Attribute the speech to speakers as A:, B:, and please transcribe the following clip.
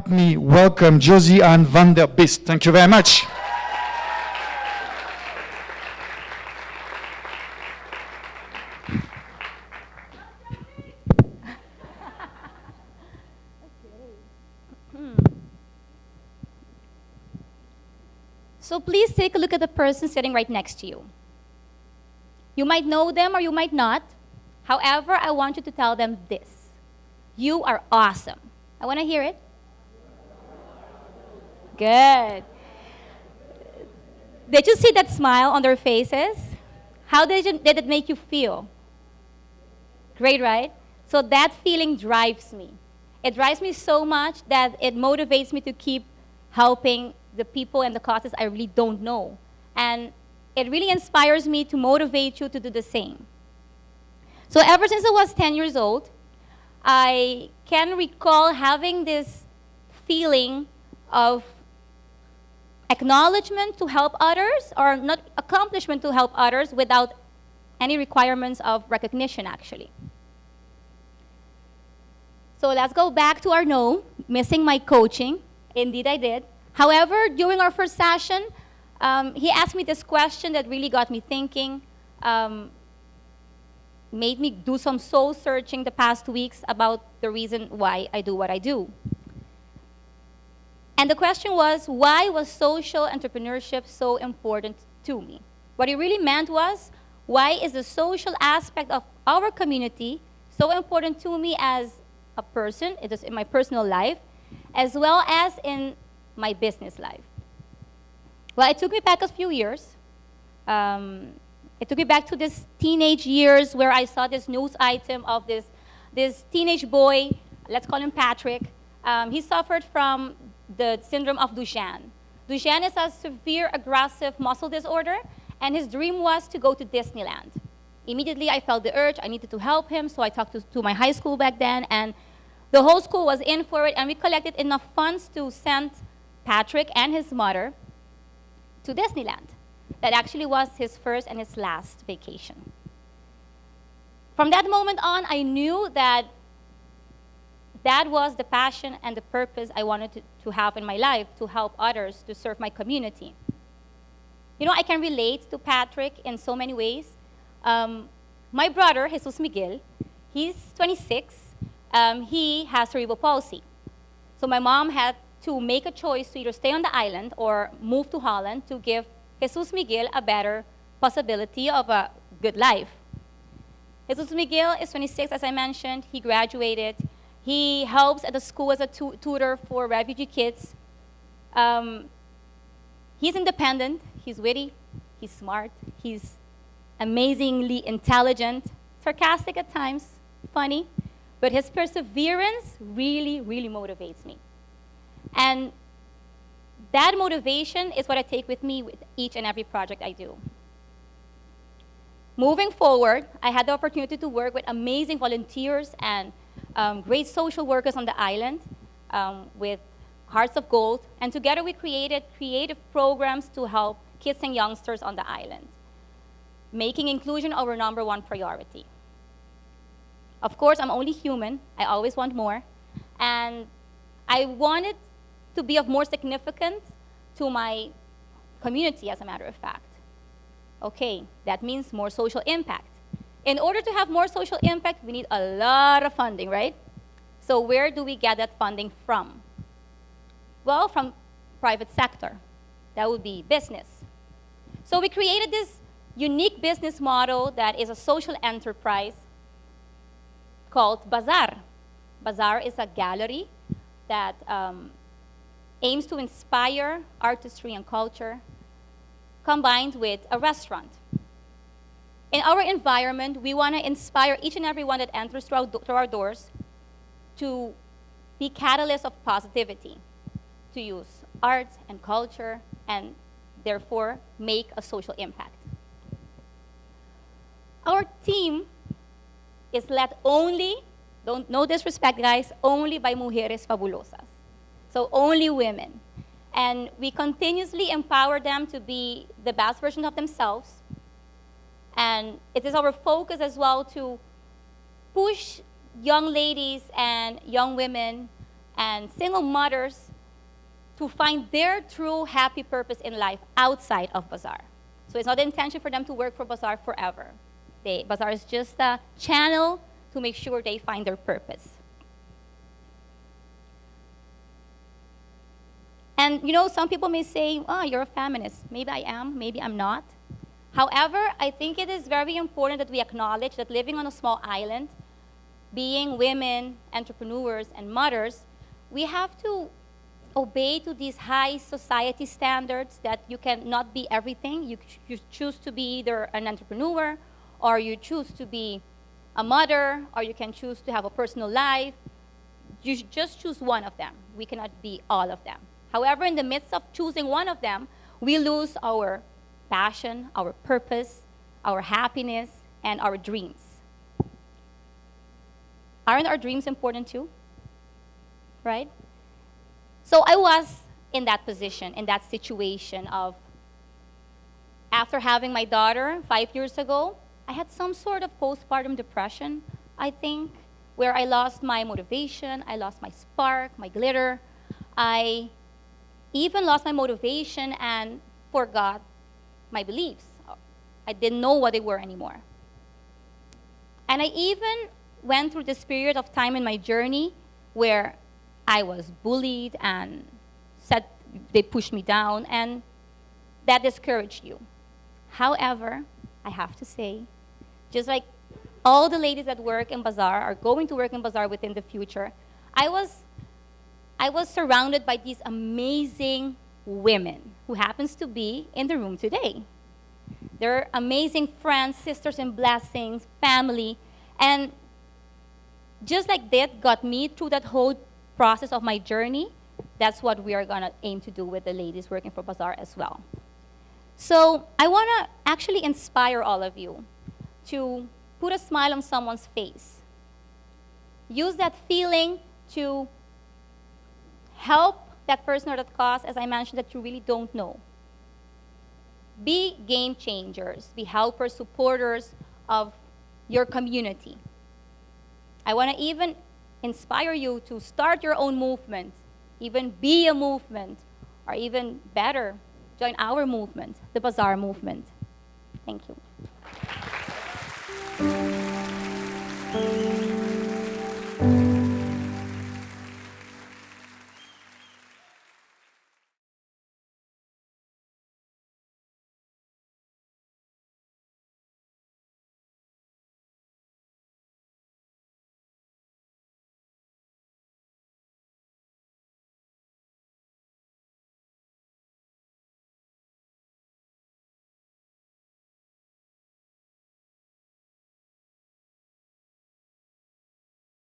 A: help me welcome Joase and Biest. Thank you very much.
B: So please take a look at the person sitting right next to you. You might know them or you might not. However, I want you to tell them this. You are awesome. I want to hear it. Good. Did you see that smile on their faces? How did it make you feel? Great, right? So that feeling drives me. It drives me so much that it motivates me to keep helping the people and the causes I really don't know. And it really inspires me to motivate you to do the same. So ever since I was 10 years old, I can recall having this feeling of acknowledgement to help others, or not accomplishment to help others without any requirements of recognition, actually. So let's go back to our no, missing my coaching. Indeed, I did. However, during our first session, he asked me this question that really got me thinking, made me do some soul searching the past weeks about the reason why I do what I do. And the question was, why was social entrepreneurship so important to me? What it really meant was, why is the social aspect of our community so important to me as a person, it is in my personal life, as well as in my business life? Well, it took me back a few years. It took me back to this teenage years where I saw this news item of this teenage boy, let's call him Patrick. He suffered from the syndrome of Duchenne. Duchenne is a severe aggressive muscle disorder, and his dream was to go to Disneyland. Immediately, I felt the urge. I needed to help him, so I talked to my high school back then, and the whole school was in for it, and we collected enough funds to send Patrick and his mother to Disneyland. That actually was his first and his last vacation. From that moment on, I knew that that was the passion and the purpose I wanted to have in my life, to help others, to serve my community. You know, I can relate to Patrick in so many ways. My brother, Jesus Miguel, he's 26. He has cerebral palsy. So my mom had to make a choice to either stay on the island or move to Holland to give Jesus Miguel a better possibility of a good life. Jesus Miguel is 26, as I mentioned. He graduated. He helps at the school as a tutor for refugee kids. He's independent. He's witty. He's smart. He's amazingly intelligent, sarcastic at times, funny. But his perseverance really, really motivates me. And that motivation is what I take with me with each and every project I do. Moving forward, I had the opportunity to work with amazing volunteers and great social workers on the island with Hearts of Gold. And together we created creative programs to help kids and youngsters on the island, making inclusion our #1 priority. Of course, I'm only human. I always want more. And I wanted to be of more significance to my community, as a matter of fact. Okay, that means more social impact. In order to have more social impact, we need a lot of funding, right? So where do we get that funding from? Well, from private sector. That would be business. So we created this unique business model that is a social enterprise called Bazaar. Bazaar is a gallery that aims to inspire artistry and culture combined with a restaurant. In our environment, we want to inspire each and every one that enters through our doors to be catalysts of positivity, to use art and culture, and therefore make a social impact. Our team is led only, no disrespect guys, only by mujeres fabulosas. So only women. And we continuously empower them to be the best version of themselves. And it is our focus as well to push young ladies and young women and single mothers to find their true happy purpose in life outside of Bazaar. So it's not the intention for them to work for Bazaar forever. Bazaar is just a channel to make sure they find their purpose. And some people may say, oh, you're a feminist. Maybe I am, maybe I'm not. However, I think it is very important that we acknowledge that living on a small island, being women, entrepreneurs, and mothers, we have to obey to these high society standards that you cannot be everything. You choose to be either an entrepreneur, or you choose to be a mother, or you can choose to have a personal life. You just choose one of them. We cannot be all of them. However, in the midst of choosing one of them, we lose our passion, our purpose, our happiness, and our dreams. Aren't our dreams important too? Right? So I was in that position, in that situation of, after having my daughter 5 years ago, I had some sort of postpartum depression, I think, where I lost my motivation, I lost my spark, my glitter. I even lost my motivation and forgot my beliefs. I didn't know what they were anymore. And I even went through this period of time in my journey where I was bullied and said they pushed me down, and that discouraged you. However, I have to say, just like all the ladies that work in Bazaar are going to work in Bazaar within the future, I was surrounded by these amazing women who happens to be in the room today. They're amazing friends, sisters in blessings, family, and just like that got me through that whole process of my journey, that's what we are gonna aim to do with the ladies working for Bazaar as well. So I wanna actually inspire all of you to put a smile on someone's face. Use that feeling to help that person or that cause, as I mentioned, that you really don't know. Be game changers, be helpers, supporters of your community. I want to even inspire you to start your own movement, even be a movement, or even better, join our movement, the Bazaar movement. Thank you.